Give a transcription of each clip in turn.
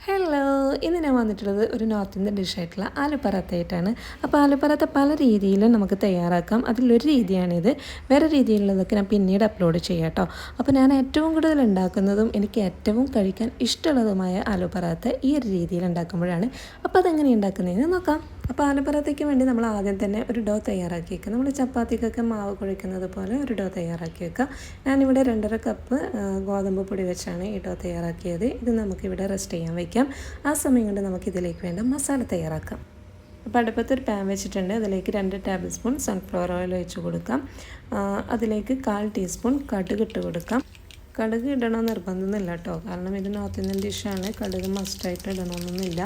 Hello, ഇന്ന് ഞാൻ വന്നിട്ടുള്ളത് ഒരു നോർത്ത് ഇന്ത്യൻ ഡിഷായിട്ടുള്ള ആലു പറാത്തയായിട്ടാണ്. അപ്പോൾ ആലു പറാത്ത പല രീതിയിലും നമുക്ക് തയ്യാറാക്കാം. അതിലൊരു രീതിയാണിത്. വേറെ രീതിയിലുള്ളതൊക്കെ ഞാൻ പിന്നീട് അപ്ലോഡ് ചെയ്യാം കേട്ടോ. അപ്പോൾ ഞാൻ ഏറ്റവും കൂടുതൽ ഉണ്ടാക്കുന്നതും എനിക്ക് ഏറ്റവും കഴിക്കാൻ ഇഷ്ടമുള്ളതുമായ ആലു പറാത്ത ഈ ഒരു രീതിയിൽ ഉണ്ടാക്കുമ്പോഴാണ്. അപ്പോൾ അതെങ്ങനെ ഉണ്ടാക്കുന്നതെന്ന് നോക്കാം. അപ്പോൾ ആലു പറാത്തയ്ക്ക് വേണ്ടി നമ്മൾ ആദ്യം തന്നെ ഒരു ഡോ തയ്യാറാക്കി വെക്കുക. നമ്മൾ ചപ്പാത്തിക്കൊക്കെ മാവ് കുഴക്കുന്നത് പോലെ ഒരു ഡോ തയ്യാറാക്കി വെക്കുക. ഞാനിവിടെ 2.5 കപ്പ് ഗോതമ്പ് പൊടി വെച്ചാണ് ഈ ഡോ തയ്യാറാക്കിയത്. ഇത് നമുക്കിവിടെ റെസ്റ്റ് ചെയ്യാൻ വയ്ക്കാം. ആ സമയം കൊണ്ട് നമുക്കിതിലേക്ക് വേണ്ട മസാല തയ്യാറാക്കാം. അപ്പോൾ അടുപ്പത്ത് ഒരു പാൻ വെച്ചിട്ടുണ്ട്. അതിലേക്ക് 2 ടേബിൾ സ്പൂൺ സൺഫ്ലവർ ഓയിൽ ഒഴിച്ച് കൊടുക്കാം. അതിലേക്ക് 1/4 ടീസ്പൂൺ കടുക് ഇട്ട് കൊടുക്കാം. കടുക് ഇടണമെന്ന് നിർബന്ധമൊന്നുമില്ല കേട്ടോ, കാരണം ഇത് നോർത്ത് ഇന്ത്യൻ ഡിഷാണ്. കടുക് മസ്റ്റായിട്ട് ഇടണമെന്നൊന്നുമില്ല.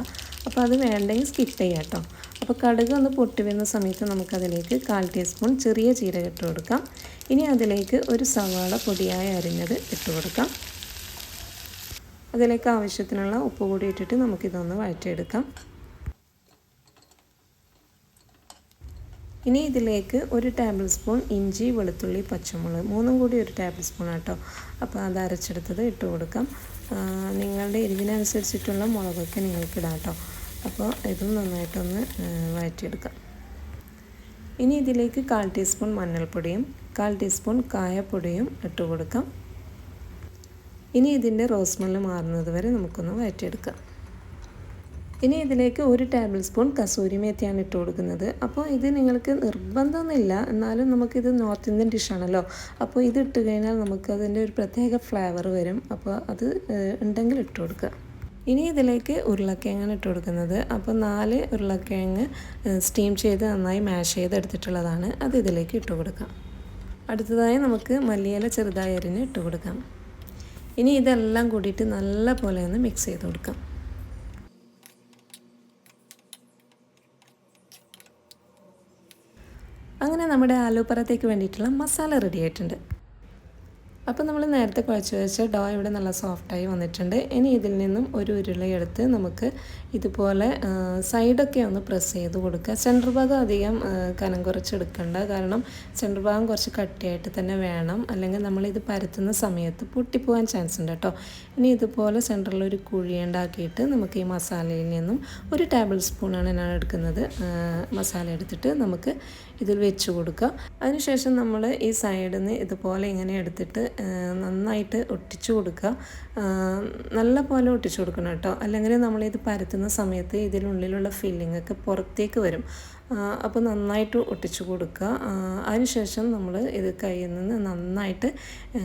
അപ്പോൾ അത് വേണ്ടെങ്കിൽ സ്കിപ്പ് ചെയ്യാം കേട്ടോ. അപ്പോൾ കടുക് ഒന്ന് പൊട്ടി വരുന്ന സമയത്ത് നമുക്കതിലേക്ക് 1/4 ടീസ്പൂൺ ചെറിയ ജീരകം ഇട്ട് കൊടുക്കാം. ഇനി അതിലേക്ക് ഒരു സവാള പൊടിയായി അരിഞ്ഞത് ഇട്ട് കൊടുക്കാം. അതിലേക്ക് ആവശ്യത്തിനുള്ള ഉപ്പ് കൂടി ഇട്ടിട്ട് നമുക്കിതൊന്ന് വഴറ്റിയെടുക്കാം. ഇനി ഇതിലേക്ക് 1 ടേബിൾ സ്പൂൺ ഇഞ്ചി, വെളുത്തുള്ളി, പച്ചമുളക് 3 കൂടി 1 ടേബിൾ സ്പൂൺ ആട്ടോ. അപ്പോൾ അത് അരച്ചെടുത്തത് ഇട്ട് കൊടുക്കാം. നിങ്ങളുടെ എരിവിനനുസരിച്ചിട്ടുള്ള മുളകൊക്കെ നിങ്ങൾക്ക് ഇടാം കേട്ടോ. അപ്പോൾ ഇതും നന്നായിട്ടൊന്ന് വഴറ്റിയെടുക്കാം. ഇനി ഇതിലേക്ക് 1/4 ടീസ്പൂൺ മഞ്ഞൾപ്പൊടിയും 1/4 ടീസ്പൂൺ കായപ്പൊടിയും ഇട്ട് കൊടുക്കാം. ഇനി ഇതിൻ്റെ റോസ് സ്മെല്ല് മാറുന്നത് വരെ നമുക്കൊന്ന് വഴറ്റിയെടുക്കാം. ഇനി ഇതിലേക്ക് 1 ടേബിൾ സ്പൂൺ കസൂരി മേത്തിയാണ് ഇട്ട് കൊടുക്കുന്നത്. അപ്പോൾ ഇത് നിങ്ങൾക്ക് നിർബന്ധമൊന്നുമില്ല, എന്നാലും നമുക്കിത് നോർത്ത് ഇന്ത്യൻ ഡിഷാണല്ലോ. അപ്പോൾ ഇത് ഇട്ട് കഴിഞ്ഞാൽ നമുക്കതിൻ്റെ ഒരു പ്രത്യേക ഫ്ലേവർ വരും. അപ്പോൾ അത് ഉണ്ടെങ്കിൽ ഇട്ട് കൊടുക്കുക. ഇനി ഇതിലേക്ക് ഉരുളക്കിഴങ്ങാണ് ഇട്ട് കൊടുക്കുന്നത്. അപ്പോൾ 4 ഉരുളക്കിഴങ്ങ് സ്റ്റീം ചെയ്ത് നന്നായി മാഷ് ചെയ്തെടുത്തിട്ടുള്ളതാണ്. അത് ഇതിലേക്ക് ഇട്ട് കൊടുക്കാം. അടുത്തതായി നമുക്ക് മല്ലിയില ചെറുതായി അരിഞ്ഞ് ഇട്ട് കൊടുക്കാം. ഇനി ഇതെല്ലാം കൂടിയിട്ട് നല്ല പോലെ ഒന്ന് മിക്സ് ചെയ്ത് കൊടുക്കാം. അങ്ങനെ നമ്മുടെ ആലു പറാത്തയ്ക്ക് വേണ്ടിയിട്ടുള്ള മസാല റെഡി ആയിട്ടുണ്ട്. അപ്പോൾ നമ്മൾ നേരത്തെ കുഴച്ച് വെച്ച ഡോ ഇവിടെ നല്ല സോഫ്റ്റായി വന്നിട്ടുണ്ട്. ഇനി ഇതിൽ നിന്നും ഒരു ഉരുളയെടുത്ത് നമുക്ക് ഇതുപോലെ സൈഡൊക്കെ ഒന്ന് പ്രസ് ചെയ്ത് കൊടുക്കുക. സെൻറ്റർ ഭാഗം അധികം കനം കുറച്ചെടുക്കണ്ട, കാരണം സെൻറ്റർ ഭാഗം കുറച്ച് കട്ടിയായിട്ട് തന്നെ വേണം, അല്ലെങ്കിൽ നമ്മളിത് പരത്തുന്ന സമയത്ത് പൊട്ടിപ്പോകാൻ ചാൻസ് ഉണ്ട് കേട്ടോ. ഇനി ഇതുപോലെ സെൻറ്ററിൽ ഒരു കുഴി ഉണ്ടാക്കിയിട്ട് നമുക്ക് ഈ മസാലയിൽ നിന്നും 1 ടേബിൾ സ്പൂണാണ് ഞാൻ എടുക്കുന്നത്. മസാല എടുത്തിട്ട് നമുക്ക് ഇതിൽ വെച്ച് കൊടുക്കുക. അതിനുശേഷം നമ്മൾ ഈ സൈഡിൽ നിന്ന് ഇതുപോലെ ഇങ്ങനെ എടുത്തിട്ട് നന്നായിട്ട് ഒട്ടിച്ചു കൊടുക്കുക. നല്ല പോലെ ഒട്ടിച്ചു കൊടുക്കണം കേട്ടോ, അല്ലെങ്കിൽ നമ്മളിത് പരത്തുന്ന സമയത്ത് ഇതിനുള്ളിലുള്ള ഫില്ലിംഗ് ഒക്കെ പുറത്തേക്ക് വരും. അപ്പോൾ നന്നായിട്ട് ഒട്ടിച്ചു കൊടുക്കുക. അതിനുശേഷം നമ്മൾ ഇത് കയ്യിൽ നിന്ന് നന്നായിട്ട്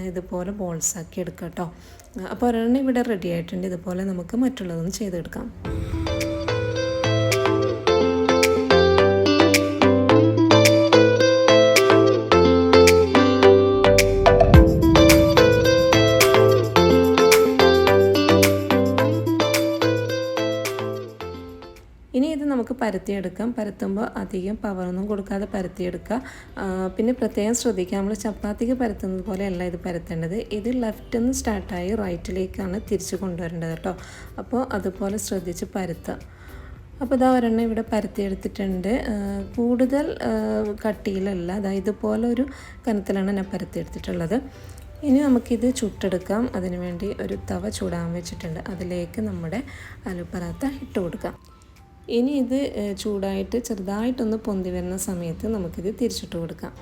ഇതുപോലെ ബോൾസാക്കി എടുക്കുക കേട്ടോ. അപ്പോൾ ഒരെണ്ണം ഇവിടെ റെഡി ആയിട്ടുണ്ട്. ഇതുപോലെ നമുക്ക് മറ്റുള്ളതൊന്ന് ചെയ്തെടുക്കാം. ഇനി ഇത് നമുക്ക് പരത്തിയെടുക്കാം. പരത്തുമ്പോൾ അധികം പവറൊന്നും കൊടുക്കാതെ പരത്തിയെടുക്കുക. പിന്നെ പ്രത്യേകം ശ്രദ്ധിക്കുക, നമ്മൾ ചപ്പാത്തിക്ക് പരത്തുന്നത് പോലെയല്ല ഇത് പരത്തേണ്ടത്. ഇത് ലെഫ്റ്റിൽ നിന്ന് സ്റ്റാർട്ടായി റൈറ്റിലേക്കാണ് തിരിച്ച് കൊണ്ടുവരേണ്ടത് കേട്ടോ. അപ്പോൾ അതുപോലെ ശ്രദ്ധിച്ച് പരത്തുക. അപ്പോൾ ഇതാ ഒരെണ്ണം ഇവിടെ പരത്തിയെടുത്തിട്ടുണ്ട്. കൂടുതൽ കട്ടിയിലല്ല, അതായത് ഇതുപോലെ ഒരു കനത്തിലാണ് ഞാൻ പരത്തിയെടുത്തിട്ടുള്ളത്. ഇനി നമുക്കിത് ചുട്ടെടുക്കാം. അതിനുവേണ്ടി ഒരു തവ ചൂടാൻ വെച്ചിട്ടുണ്ട്. അതിലേക്ക് നമ്മുടെ ആലു പറാത്ത ഇട്ട് കൊടുക്കാം. ഇനി ഇത് ചൂടായിട്ട് ചെറുതായിട്ടൊന്ന് പൊന്തി വരുന്ന സമയത്ത് നമുക്കിത് തിരിച്ചിട്ട് കൊടുക്കാം.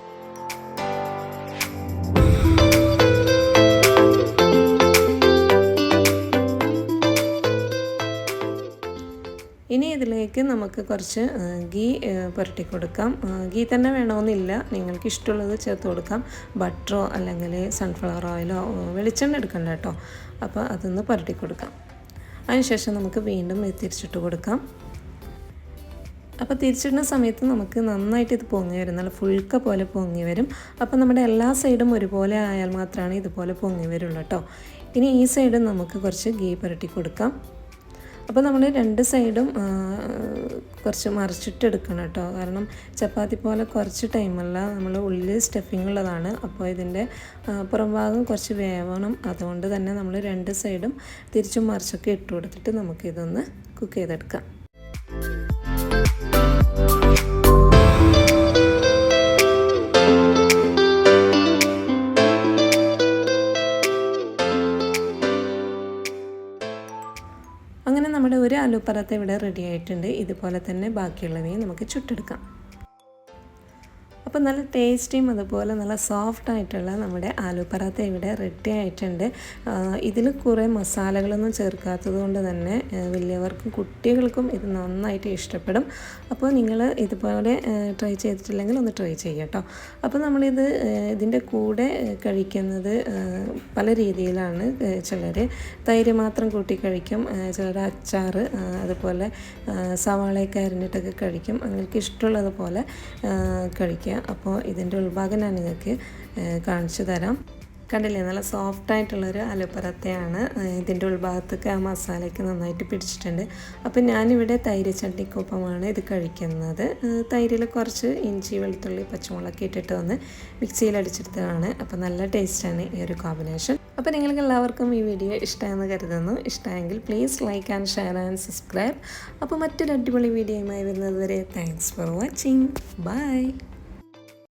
ഇനി ഇതിലേക്ക് നമുക്ക് കുറച്ച് ഗീ പുരട്ടി കൊടുക്കാം. ഗീ തന്നെ വേണമെന്നില്ല, നിങ്ങൾക്ക് ഇഷ്ടമുള്ളത് ചേർത്ത് കൊടുക്കാം. ബട്ടറോ അല്ലെങ്കിൽ സൺഫ്ലവർ ഓയിലോ വെളിച്ചെണ്ണ എടുക്കണ്ട കേട്ടോ. അപ്പോൾ അതൊന്ന് പുരട്ടി കൊടുക്കാം. അതിനുശേഷം നമുക്ക് വീണ്ടും ഇത് തിരിച്ചിട്ട് കൊടുക്കാം. അപ്പോൾ തിരിച്ചിടുന്ന സമയത്ത് നമുക്ക് നന്നായിട്ട് ഇത് പൊങ്ങി വരും, നല്ല ഫുൾക്ക പോലെ പൊങ്ങി വരും. അപ്പോൾ നമ്മുടെ എല്ലാ സൈഡും ഒരുപോലെ ആയാൽ മാത്രമാണ് ഇതുപോലെ പൊങ്ങി വരുള്ളൂ കേട്ടോ. ഇനി ഈ സൈഡും നമുക്ക് കുറച്ച് ഗീ പുരട്ടി കൊടുക്കാം. അപ്പോൾ നമ്മൾ 2 സൈഡും കുറച്ച് മറിച്ചിട്ടെടുക്കണം കേട്ടോ, കാരണം ചപ്പാത്തി പോലെ കുറച്ച് ടൈമല്ല, നമ്മൾ ഉള്ളിൽ സ്റ്റഫിങ് ഉള്ളതാണ്. അപ്പോൾ ഇതിൻ്റെ പുറം ഭാഗം കുറച്ച് വേവണം. അതുകൊണ്ട് തന്നെ നമ്മൾ 2 സൈഡും തിരിച്ചും മറിച്ചൊക്കെ ഇട്ട് കൊടുത്തിട്ട് നമുക്കിതൊന്ന് കുക്ക് ചെയ്തെടുക്കാം. അങ്ങനെ നമ്മുടെ ഒരു ആലു പറാത്ത ഇവിടെ റെഡി ആയിട്ടുണ്ട്. ഇതുപോലെ തന്നെ ബാക്കിയുള്ളവയും നമുക്ക് ചുട്ടെടുക്കാം. അപ്പോൾ നല്ല ടേസ്റ്റിയും അതുപോലെ നല്ല സോഫ്റ്റായിട്ടുള്ള നമ്മുടെ ആലു പറാത്ത ഇവിടെ റെഡി ആയിട്ടുണ്ട്. ഇതിൽ കുറേ മസാലകളൊന്നും ചേർക്കാത്തത് കൊണ്ട് തന്നെ വലിയവർക്കും കുട്ടികൾക്കും ഇത് നന്നായിട്ട് ഇഷ്ടപ്പെടും. അപ്പോൾ നിങ്ങൾ ഇതുപോലെ ട്രൈ ചെയ്തിട്ടില്ലെങ്കിൽ ഒന്ന് ട്രൈ ചെയ്യുക കേട്ടോ. അപ്പോൾ നമ്മളിത് ഇതിൻ്റെ കൂടെ കഴിക്കുന്നത് പല രീതിയിലാണ്. ചിലർ തൈര് മാത്രം കൂട്ടി കഴിക്കും, ചിലർ അച്ചാർ, അതുപോലെ സവാളയൊക്കെ അരിഞ്ഞിട്ടൊക്കെ കഴിക്കും. നിങ്ങൾക്ക് ഇഷ്ടമുള്ളതുപോലെ കഴിക്കുക. അപ്പോൾ ഇതിൻ്റെ ഉൾഭാഗം ഞാൻ നിങ്ങൾക്ക് കാണിച്ചു തരാം. കണ്ടില്ലേ, നല്ല സോഫ്റ്റായിട്ടുള്ളൊരു ആലു പറാത്തയാണ്. ഇതിൻ്റെ ഉൾഭാഗത്തൊക്കെ ആ മസാലയൊക്കെ നന്നായിട്ട് പിടിച്ചിട്ടുണ്ട്. അപ്പോൾ ഞാനിവിടെ തൈര് ചട്നിക്കൊപ്പമാണ് ഇത് കഴിക്കുന്നത്. തൈരിൽ കുറച്ച് ഇഞ്ചി, വെളുത്തുള്ളി, പച്ചമുളകൊക്കെ ഇട്ടിട്ട് ഒന്ന് മിക്സിയിൽ അടിച്ചെടുത്തതാണ്. അപ്പോൾ നല്ല ടേസ്റ്റാണ് ഈ ഒരു കോമ്പിനേഷൻ. അപ്പോൾ നിങ്ങൾക്ക് എല്ലാവർക്കും ഈ വീഡിയോ ഇഷ്ടമായെന്ന് കരുതുന്നു. ഇഷ്ടമായെങ്കിൽ please like and share and subscribe. അപ്പോൾ മറ്റൊരു അടിപൊളി വീഡിയോയുമായി വരുന്നത് വരെ താങ്ക്സ് ഫോർ വാച്ചിങ്. ബൈ.